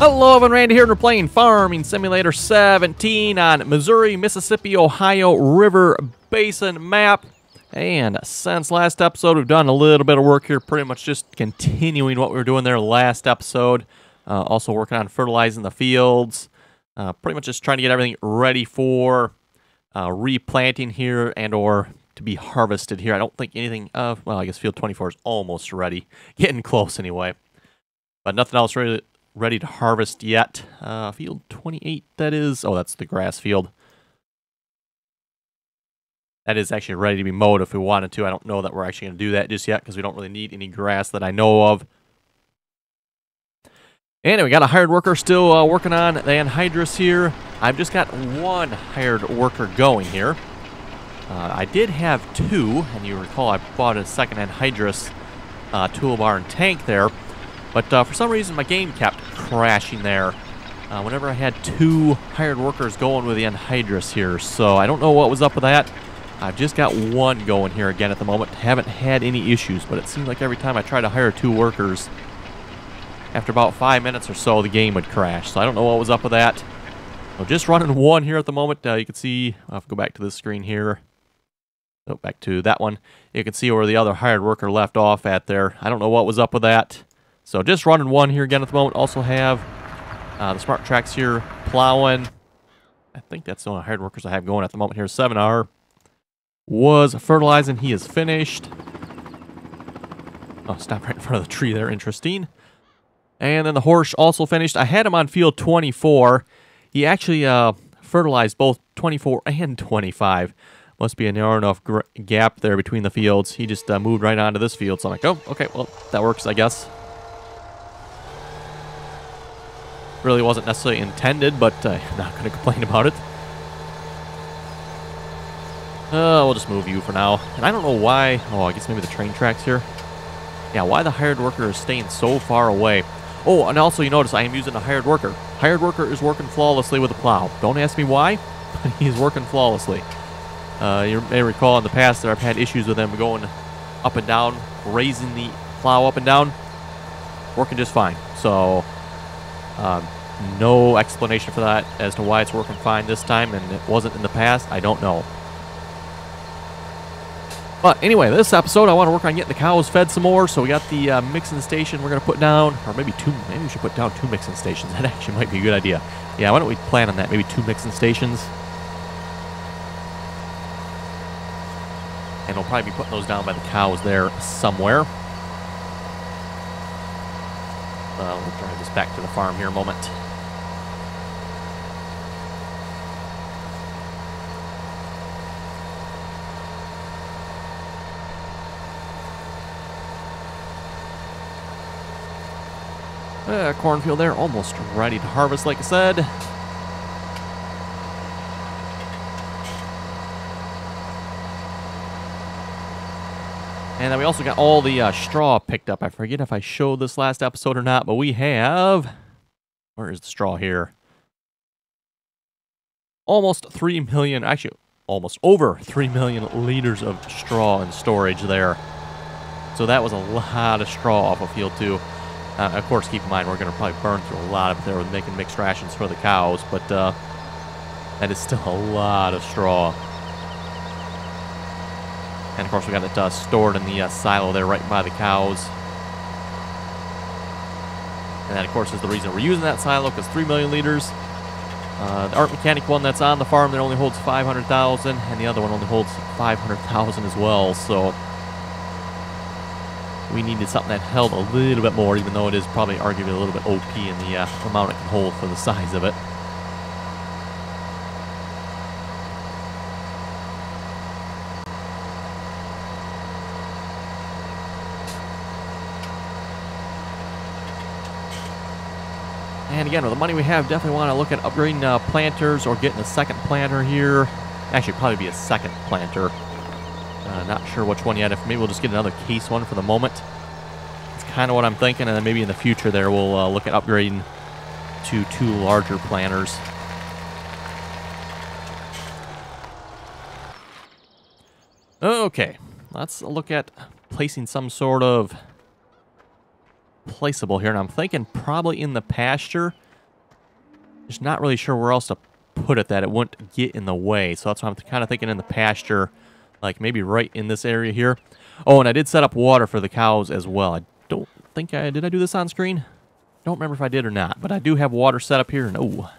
Hello, everyone, Randy here, and we're playing Farming Simulator 17 on Missouri, Mississippi, Ohio River Basin map. And since last episode, we've done a little bit of work here, pretty much just continuing what we were doing there last episode. Also working on fertilizing the fields. Pretty much just trying to get everything ready for replanting here and or to be harvested here. I don't think anything, well, I guess field 24 is almost ready. Getting close anyway. But nothing else really ready to harvest yet. Field 28, that is. Oh, that's the grass field. That is actually ready to be mowed if we wanted to. I don't know that we're actually going to do that just yet because we don't really need any grass that I know of. And we got a hired worker still working on the anhydrous here. I've just got one hired worker going here. I did have two, and you recall I bought a second anhydrous toolbar and tank there. But for some reason, my game kept crashing there whenever I had two hired workers going with the anhydrous here. So I don't know what was up with that. I've just got one going here again at the moment. Haven't had any issues, but it seems like every time I try to hire two workers, after about 5 minutes or so, the game would crash. So I don't know what was up with that. So just running one here at the moment. You can see, I'll have to go back to this screen here. So back to that one. You can see where the other hired worker left off at there. I don't know what was up with that. So just running one here again at the moment. Also have the smart tracks here plowing. I think that's the only hired workers I have going at the moment here. 7R was fertilizing. He is finished. Oh, stop right in front of the tree there. Interesting. And then the horse also finished. I had him on field 24. He actually fertilized both 24 and 25. Must be a narrow enough gap there between the fields. He just moved right onto this field. So I'm like, oh, okay, well, that works, I guess. Really wasn't necessarily intended, but I'm not going to complain about it. We'll just move you for now. And I don't know why. Oh, I guess maybe the train tracks here. Yeah, why the hired worker is staying so far away. Oh, and also you notice I am using a hired worker. Hired worker is working flawlessly with the plow. Don't ask me why, but he's working flawlessly. You may recall in the past that I've had issues with him going up and down, raising the plow up and down. Working just fine. So, no explanation for that as to why it's working fine this time and it wasn't in the past. I don't know. But anyway, this episode I want to work on getting the cows fed some more. So we got the mixing station we're going to put down, or maybe two. Maybe we should put down two mixing stations. That actually might be a good idea. Yeah, why don't we plan on that? Maybe two mixing stations. And we'll probably be putting those down by the cows there somewhere. We'll drive this back to the farm here a moment. Cornfield there, almost ready to harvest, like I said. And then we also got all the straw picked up. I forget if I showed this last episode or not, but we have... Where is the straw here? Almost 3 million, actually almost over 3 million liters of straw in storage there. So that was a lot of straw off of field 2. Of course, keep in mind, we're going to probably burn through a lot of it there with making mixed rations for the cows, but that is still a lot of straw. And of course, we got it stored in the silo there right by the cows. And that, of course, is the reason we're using that silo, because 3 million liters. The Art Mechanic one that's on the farm that only holds 500,000, and the other one only holds 500,000 as well, so we needed something that held a little bit more, even though it is probably arguably a little bit OP in the amount it can hold for the size of it. And again, with the money we have, definitely want to look at upgrading planters or getting a second planter here. Actually, probably be a second planter. Not sure which one yet. If maybe we'll just get another case one for the moment. It's kind of what I'm thinking, and then maybe in the future there we'll look at upgrading to two larger planters. Okay, let's look at placing some sort of placeable here, and I'm thinking probably in the pasture. Just not really sure where else to put it that it wouldn't get in the way. So that's why I'm kind of thinking in the pasture, like maybe right in this area here. Oh, and I did set up water for the cows as well. I don't think did I do this on screen? Don't remember if I did or not, but I do have water set up here. And oh,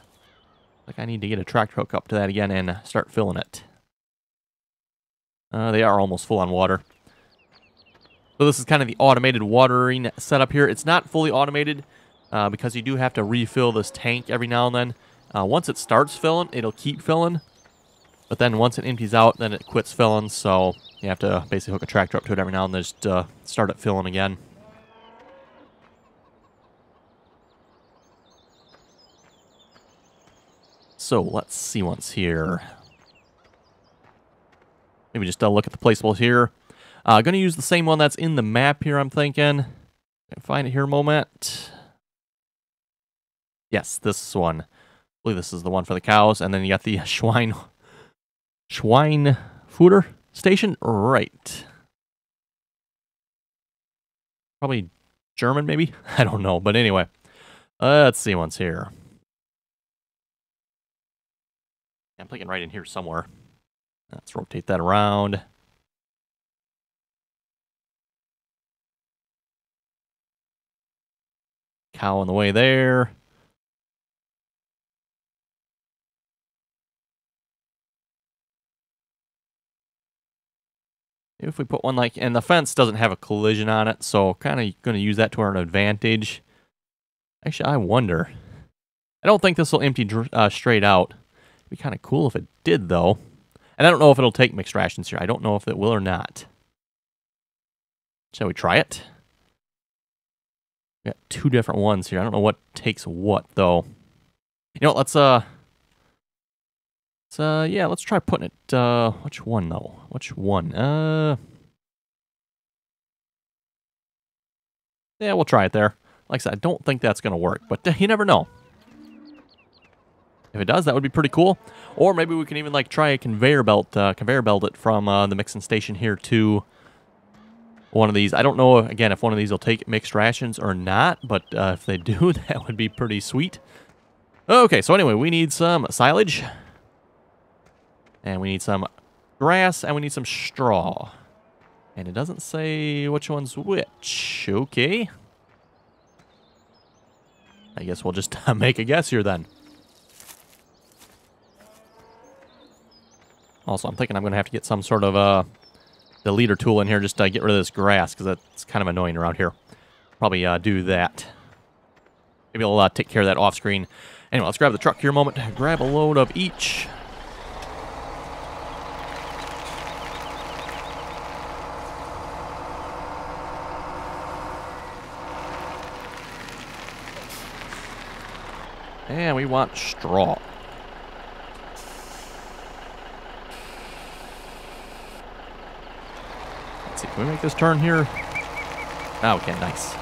like I need to get a tractor hook up to that again and start filling it. They are almost full on water. So this is kind of the automated watering setup here. It's not fully automated because you do have to refill this tank every now and then. Once it starts filling, it'll keep filling. But then once it empties out, then it quits filling. So you have to basically hook a tractor up to it every now and then just start it filling again. So let's see once here. Maybe just look at the placeables here. Going to use the same one that's in the map here, I'm thinking. Find it here a moment. Yes, this one. I believe this is the one for the cows. And then you got the Schwein fooder station. Right. Probably German, maybe? I don't know. But anyway, let's see once here. I'm thinking right in here somewhere. Let's rotate that around. Cow in the way there. If we put one like, and the fence doesn't have a collision on it, so kind of going to use that to our advantage. Actually, I wonder. I don't think this will empty straight out. It'd be kind of cool if it did, though. And I don't know if it'll take mixed rations here. I don't know if it will or not. Shall we try it? We got two different ones here. I don't know what takes what, though. You know, let's try putting it, which one, though? Which one? Yeah, we'll try it there. Like I said, I don't think that's going to work, but you never know. If it does, that would be pretty cool. Or maybe we can even like try a conveyor belt it from the mixing station here to one of these. I don't know, again, if one of these will take mixed rations or not, but if they do, that would be pretty sweet. Okay, so anyway, we need some silage. And we need some grass, and we need some straw. And it doesn't say which one's which. Okay. I guess we'll just make a guess here then. Also, I'm thinking I'm going to have to get some sort of deleter tool in here just to get rid of this grass, because that's kind of annoying around here. Probably do that. Maybe I'll take care of that off screen. Anyway, let's grab the truck here a moment. Grab a load of each. And we want straw. Let's see, can we make this turn here? Oh, okay, nice.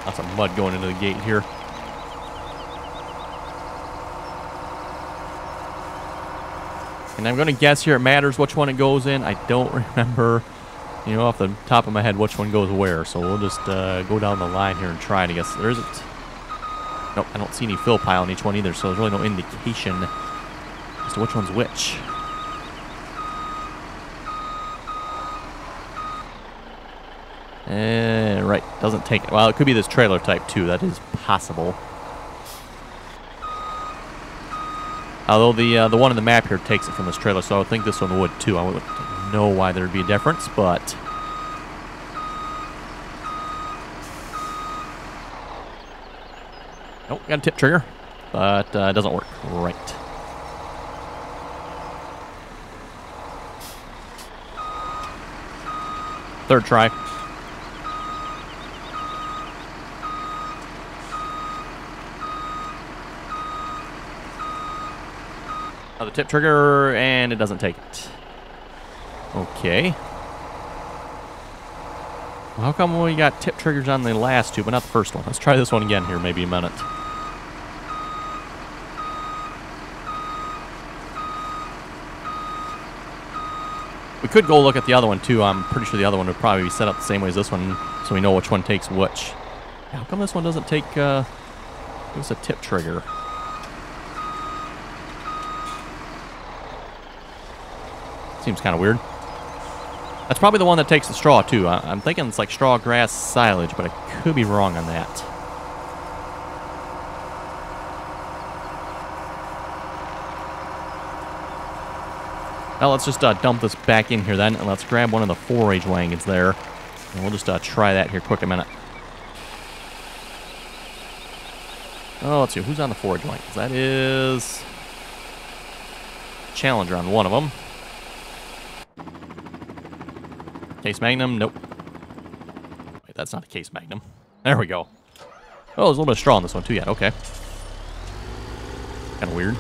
Lots of mud going into the gate here. And I'm going to guess here it matters which one it goes in. I don't remember, you know, off the top of my head which one goes where. So we'll just go down the line here and try it. I guess there isn't. Nope, I don't see any fill pile in each one either, so there's really no indication as to which one's which. Right, doesn't take it. Well, it could be this trailer type too. That is possible. Although the one in the map here takes it from this trailer, so I would think this one would too. I wouldn't know why there'd be a difference, but nope, got a tip trigger, but it doesn't work right. Third try. Another tip trigger, and it doesn't take it. Okay. Well, how come we got tip triggers on the last two, but not the first one? Let's try this one again here, maybe a minute. We could go look at the other one, too. I'm pretty sure the other one would probably be set up the same way as this one, so we know which one takes which. How come this one doesn't take, give us a tip trigger? Seems kind of weird. That's probably the one that takes the straw, too. I'm thinking it's like straw, grass, silage, but I could be wrong on that. Now let's just dump this back in here then, and let's grab one of the forage wagons there. And we'll just try that here quick a minute. Oh, let's see. Who's on the forage wagons? That is Challenger on one of them. Case Magnum? Nope. Wait, that's not a Case Magnum. There we go. Oh, there's a little bit of straw on this one too yet. Okay. Kind of weird.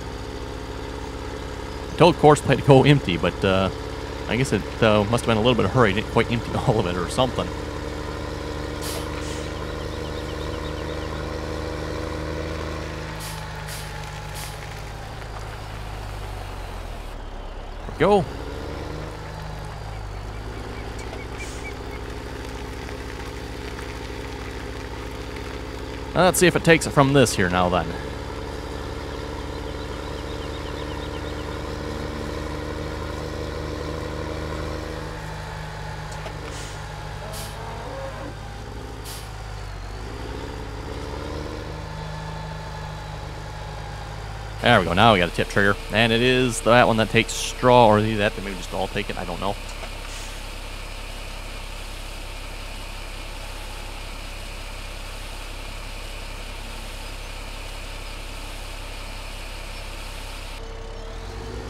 I told course play to go empty, but I guess it must have been a little bit of hurry. It didn't quite empty all of it or something. There we go. Let's see if it takes it from this here now then. There we go. Now we got a tip trigger. And it is that one that takes straw, or either that, they maybe just all take it. I don't know.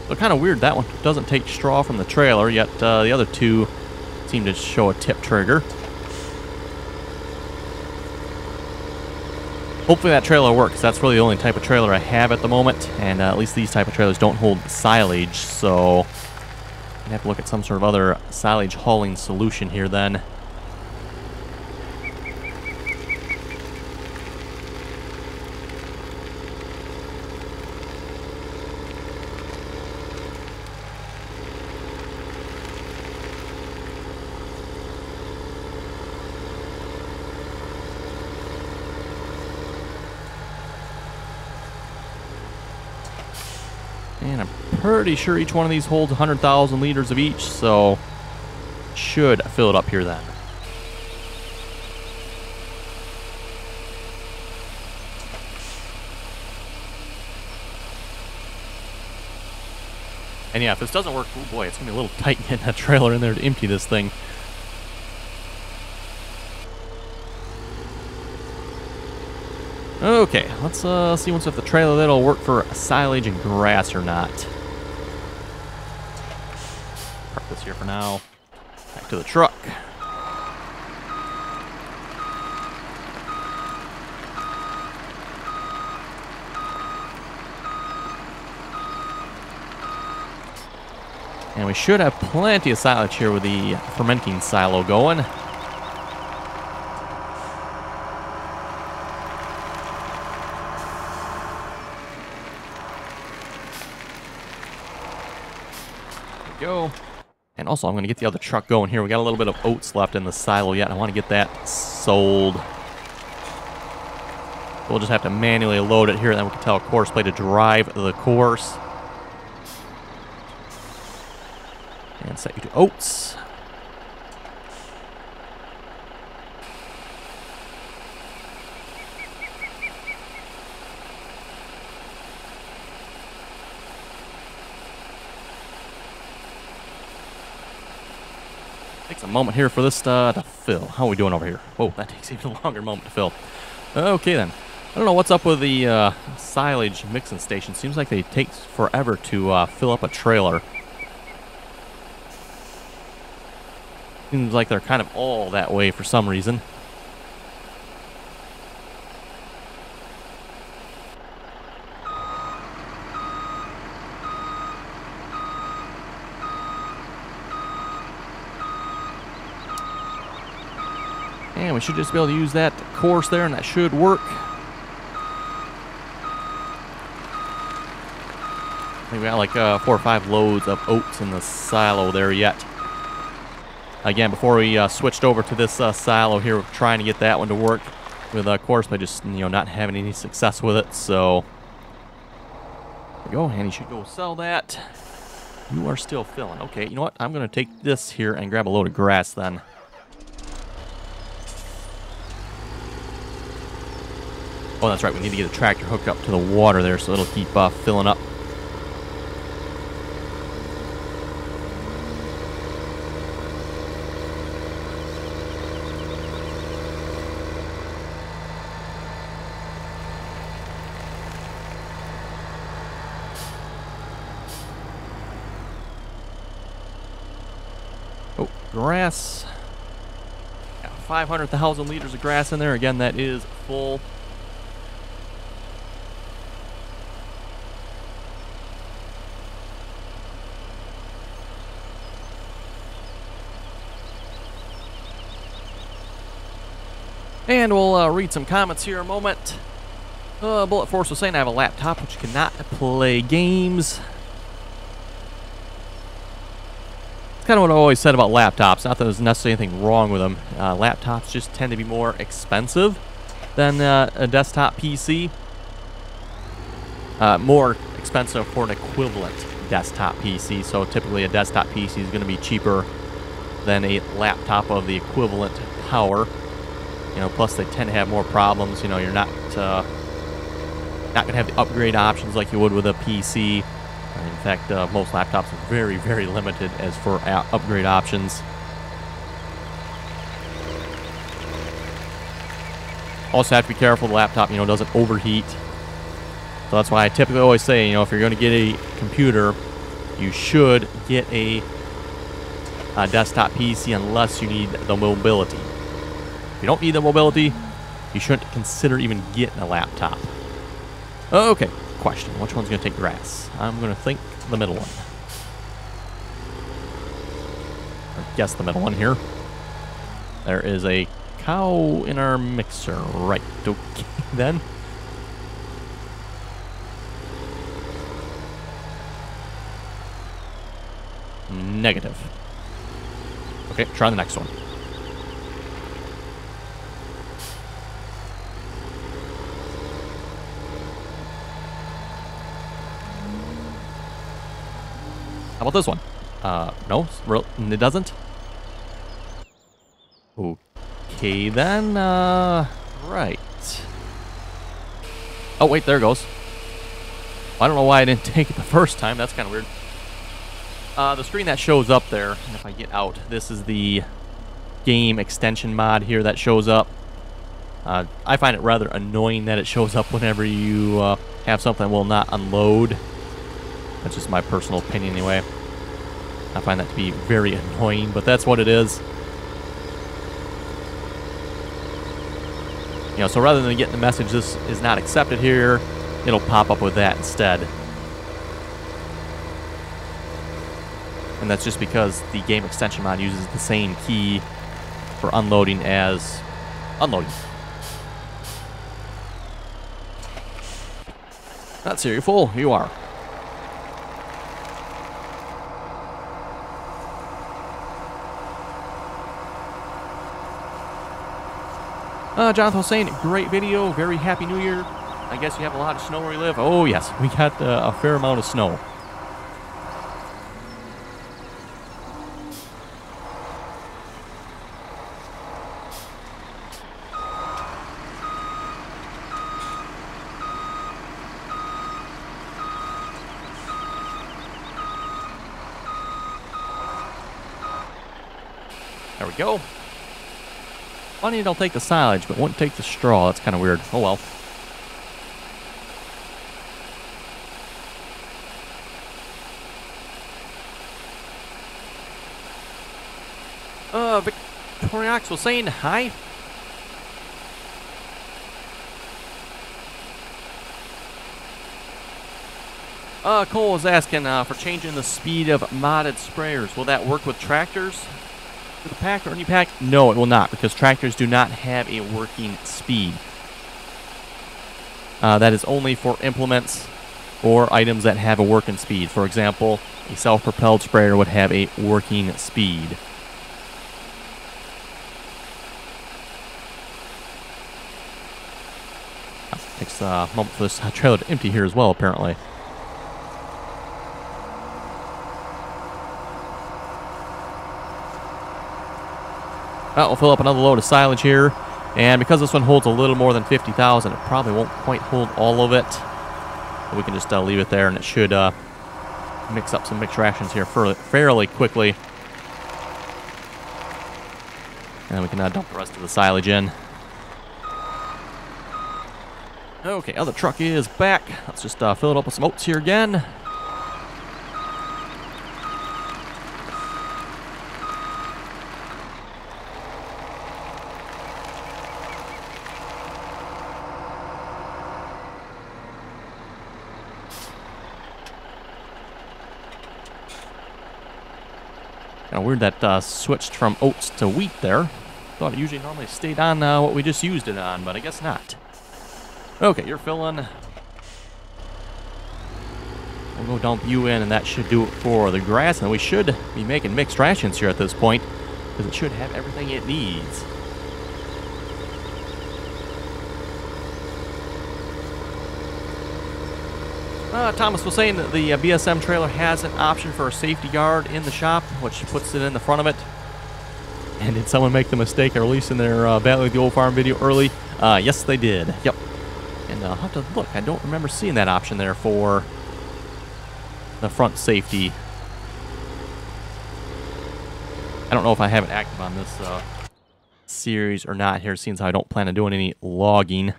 So kind of weird that one doesn't take straw from the trailer, yet the other two seem to show a tip trigger. Hopefully that trailer works. That's really the only type of trailer I have at the moment, and at least these type of trailers don't hold silage, so I'm gonna have to look at some sort of other silage hauling solution here then. And I'm pretty sure each one of these holds 100,000 liters of each, so should fill it up here then. And yeah, if this doesn't work, oh boy, it's going to be a little tight getting that trailer in there to empty this thing. Okay, let's see once if the trailer that'll work for silage and grass or not. Park this here for now. Back to the truck. And we should have plenty of silage here with the fermenting silo going. Go. And also I'm going to get the other truck going here. We got a little bit of oats left in the silo yet. I want to get that sold. We'll just have to manually load it here, and then we can tell a course play to drive the course. And set you to oats. Takes a moment here for this to fill. How are we doing over here? Whoa, that takes even a longer moment to fill. Okay then. I don't know what's up with the silage mixing station. Seems like they take forever to fill up a trailer. Seems like they're kind of all that way for some reason. And we should just be able to use that course there, and that should work. I think we got like 4 or 5 loads of oats in the silo there yet. again, before we switched over to this silo here, we're trying to get that one to work with course, but just, not having any success with it. So there we go, and you should go sell that. You are still filling. Okay, you know what? I'm going to take this here and grab a load of grass then. Oh, that's right. We need to get a tractor hooked up to the water there so it'll keep filling up. Oh, grass. Got 500,000 liters of grass in there. Again, that is full. And we'll read some comments here in a moment. Bullet Force was saying I have a laptop which cannot play games. It's kind of what I always said about laptops. Not that there's necessarily anything wrong with them. Laptops just tend to be more expensive than a desktop PC. More expensive for an equivalent desktop PC. So typically a desktop PC is going to be cheaper than a laptop of the equivalent power. Plus they tend to have more problems. You're not going to have the upgrade options like you would with a PC. In fact, most laptops are very, very limited as for upgrade options. Also have to be careful the laptop, doesn't overheat. So that's why I typically always say, if you're going to get a computer, you should get a desktop PC unless you need the mobility. If you don't need the mobility, you shouldn't consider even getting a laptop. Okay, question. Which one's going to take grass? I'm going to think the middle one. Or guess the middle one here. There is a cow in our mixer. Right, okay, then. Negative. Okay, try the next one. How about this one? No, it doesn't. Okay, then, right. Oh, wait, there it goes. I don't know why I didn't take it the first time. That's kind of weird. The screen that shows up there, and if I get out, this is the game extension mod here that shows up. I find it rather annoying that it shows up whenever you have something that will not unload. That's just my personal opinion anyway. I find that to be very annoying, but that's what it is. So rather than getting the message this is not accepted here, it'll pop up with that instead. And that's just because the game extension mod uses the same key for unloading as unloading. That's here, you're full. You are. Jonathan was saying, great video, very happy new year. I guess you have a lot of snow where you live. Oh, yes, we got a fair amount of snow. There we go. Funny it'll take the silage, but won't take the straw. That's kind of weird. Oh well. Victoriox was saying hi. Cole was asking for changing the speed of modded sprayers. Will that work with tractors? With a pack or any pack? No, it will not, because tractors do not have a working speed. That is only for implements or items that have a working speed. For example, a self-propelled sprayer would have a working speed. Takes a moment for this trailer to empty here as well, apparently. We'll fill up another load of silage here. And because this one holds a little more than 50,000, it probably won't quite hold all of it. But we can just leave it there, and it should mix up some mixed rations here fairly quickly. And we can dump the rest of the silage in. Okay, other truck is back. Let's just fill it up with some oats here again. Kind of weird that switched from oats to wheat there. Thought it usually normally stayed on what we just used it on, but I guess not. Okay, you're filling. We'll go dump you in, and that should do it for the grass. And we should be making mixed rations here at this point, because it should have everything it needs. Thomas was saying that the BSM trailer has an option for a safety guard in the shop, which puts it in the front of it. And did someone make the mistake of releasing their Battle of the Old Farm video early? Yes, they did. Yep. And I'll have to look. I don't remember seeing that option there for the front safety. I don't know if I have it active on this series or not here, seeing as I don't plan on doing any logging.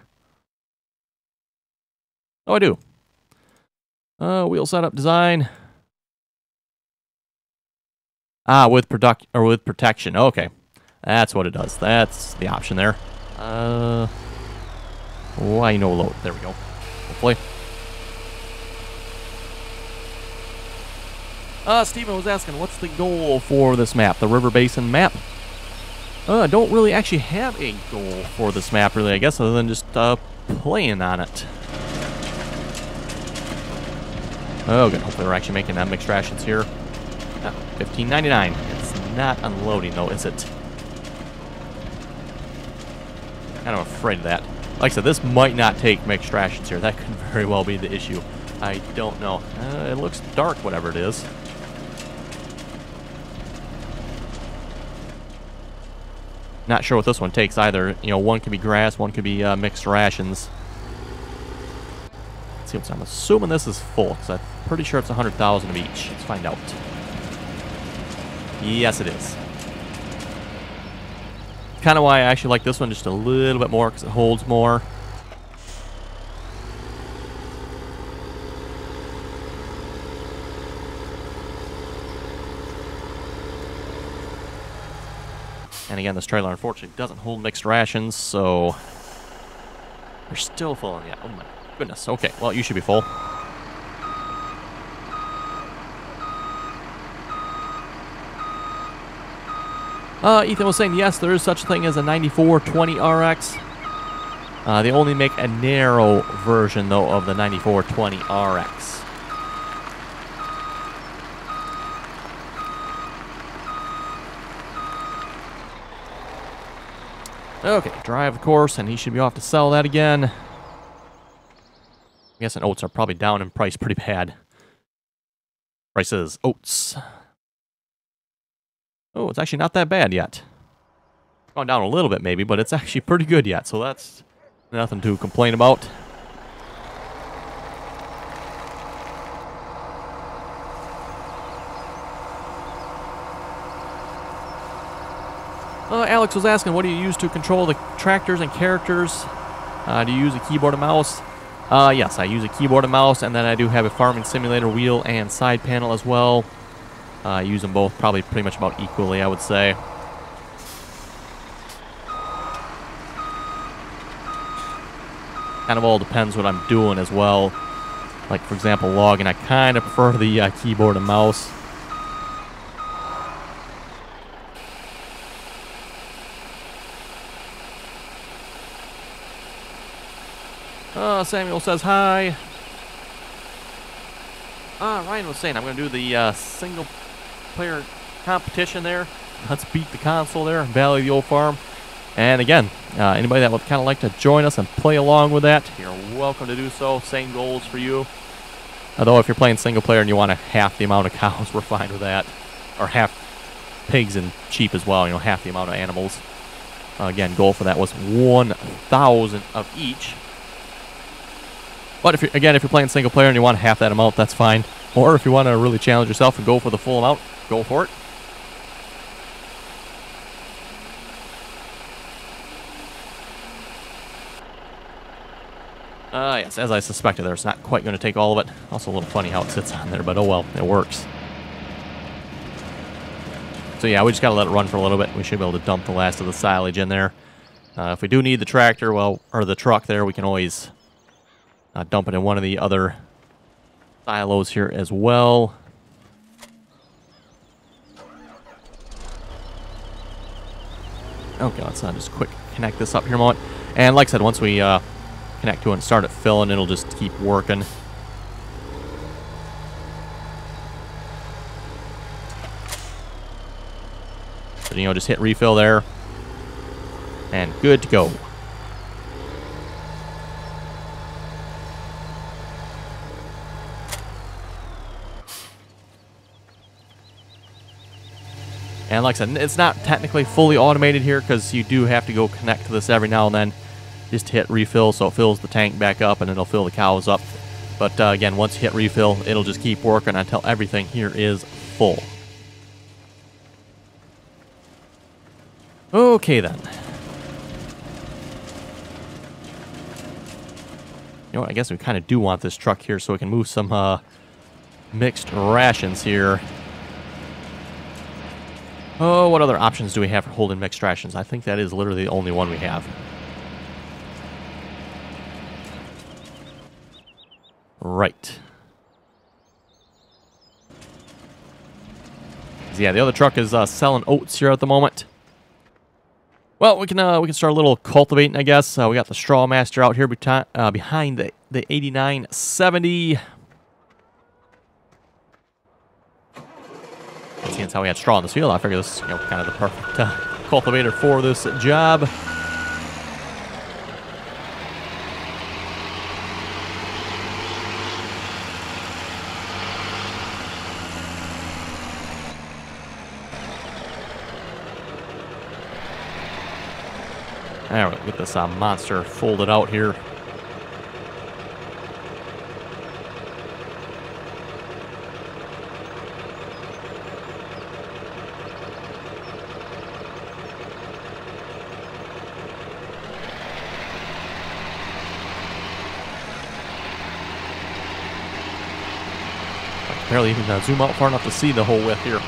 Oh, I do. Wheel setup design. With protection. Okay, that's what it does. That's the option there. Why no load? There we go. Hopefully. Steven was asking, what's the goal for this map? The River Basin map? I don't really actually have a goal for this map, really, I guess, other than just playing on it. Oh, good. Hopefully we're actually making mixed rations here. $15.99. It's not unloading, though, is it? Kind of afraid of that. Like I said, this might not take mixed rations here. That could very well be the issue. I don't know. It looks dark, whatever it is. Not sure what this one takes either. You know, one could be grass, one could be mixed rations. Let's see what's. I'm assuming this is full, because I'm pretty sure it's 100,000 of each. Let's find out. Yes, it is. Kind of why I actually like this one just a little bit more, because it holds more. And again, this trailer unfortunately doesn't hold mixed rations, so we're still full. Yeah, oh my goodness. Okay, well, you should be full. Ethan was saying, yes, there is such a thing as a 9420 RX. They only make a narrow version, though, of the 9420 RX. Okay, drive, of course, and he should be off to sell that again. I'm guessing oats are probably down in price pretty bad. Prices, oats. Oh, it's actually not that bad yet. Gone down a little bit maybe, but it's actually pretty good yet, so that's nothing to complain about. Alex was asking, what do you use to control the tractors and characters? Do you use a keyboard and mouse? Yes, I use a keyboard and mouse, and then I do have a farming simulator wheel and side panel as well. I use them both probably pretty much about equally, I would say. Kind of all depends what I'm doing as well. Like, for example, logging, I kind of prefer the keyboard and mouse. Samuel says hi. Ryan was saying I'm going to do the single-player competition there. Let's beat the console there in Valley of the Old Farm. And again, anybody that would kind of like to join us and play along with that, you're welcome to do so. Same goals for you. Although if you're playing single player and you want half the amount of cows, we're fine with that. Or half pigs and sheep as well, half the amount of animals. Again, goal for that was 1,000 of each. But if you're playing single player and you want half that amount, that's fine. Or if you want to really challenge yourself and go for the full amount, go for it. Yes, as I suspected, there's not quite going to take all of it. Also a little funny how it sits on there, but oh well, it works. So yeah, we just got to let it run for a little bit. We should be able to dump the last of the silage in there. If we do need the tractor, or the truck there, we can always dump it in one of the other silos here as well. Okay, let's just quick connect this up here a moment. And like I said, once we connect to it and start it filling, it'll just keep working. So, just hit refill there. And good to go. And like I said, it's not technically fully automated here because you do have to go connect to this every now and then. Just hit refill so it fills the tank back up and it'll fill the cows up. But again, once you hit refill, it'll just keep working until everything here is full. Okay then. You know what, I guess we kind of do want this truck here so we can move some mixed rations here. Oh, what other options do we have for holding mixed rations? I think that is literally the only one we have. Right. Yeah, the other truck is selling oats here at the moment. Well, we can start a little cultivating, I guess. We got the straw master out here behind the 8970. Seeing how we had straw in this field, I figure this is kind of the perfect cultivator for this job. All right, get this monster folded out here. Barely even zoom out far enough to see the whole width here.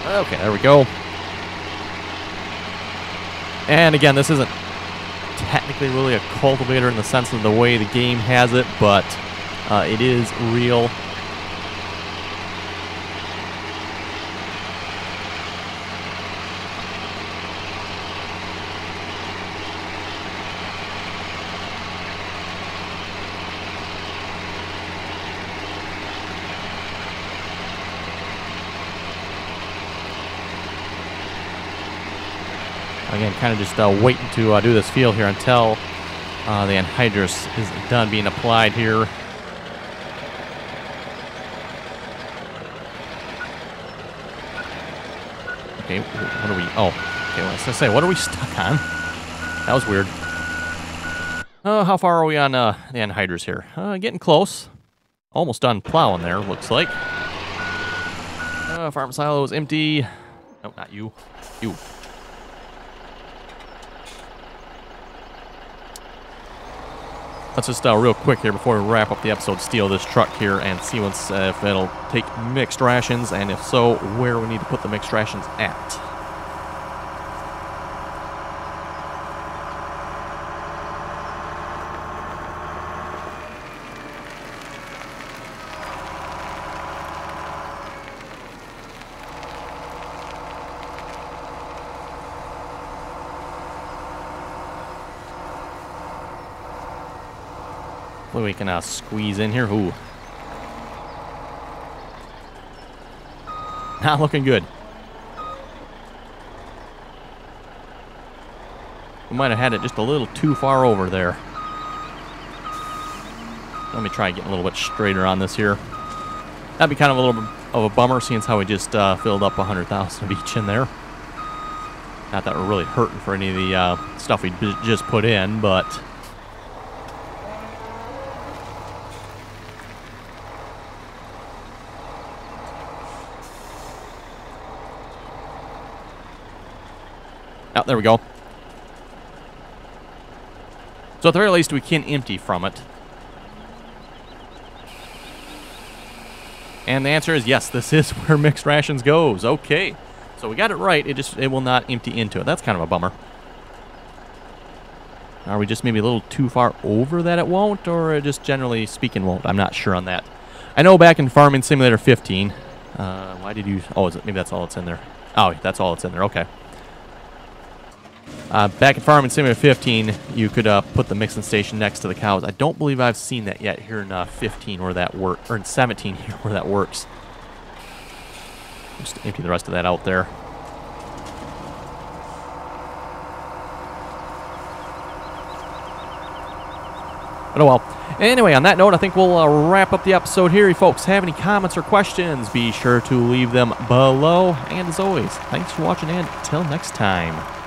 Okay, there we go. And again, this isn't technically really a cultivator in the sense of the way the game has it, but it is real. Again, kind of just waiting to do this field here until the anhydrous is done being applied here. Okay, what are we... Oh, okay, what was I say? What are we stuck on? That was weird. How far are we on the anhydrous here? Getting close. Almost done plowing there, looks like. Farm silo is empty. No, not you. You. Let's just real quick here before we wrap up the episode, steal this truck here and see if it'll take mixed rations, and if so, where we need to put the mixed rations at. We can squeeze in here. Ooh. Not looking good. We might have had it just a little too far over there. Let me try getting a little bit straighter on this here. That'd be kind of a little bit of a bummer, seeing as how we just filled up 100,000 of each in there. Not that we're really hurting for any of the stuff we just put in, but... Oh, there we go. So at the very least, we can empty from it. And the answer is yes, this is where mixed rations goes. Okay. So we got it right, it will not empty into it. That's kind of a bummer. Are we just maybe a little too far over that it won't, or just generally speaking won't? I'm not sure on that. I know back in Farming Simulator 15, why did you... Oh, is it, maybe that's all that's in there. Oh, that's all that's in there, okay. Back in Farming Simulator 15, you could put the mixing station next to the cows. I don't believe I've seen that yet here in 15 where that works, or in 17 here where that works. Just empty the rest of that out there. But oh well. Anyway, on that note, I think we'll wrap up the episode here. If you folks have any comments or questions, be sure to leave them below. And as always, thanks for watching, and until next time.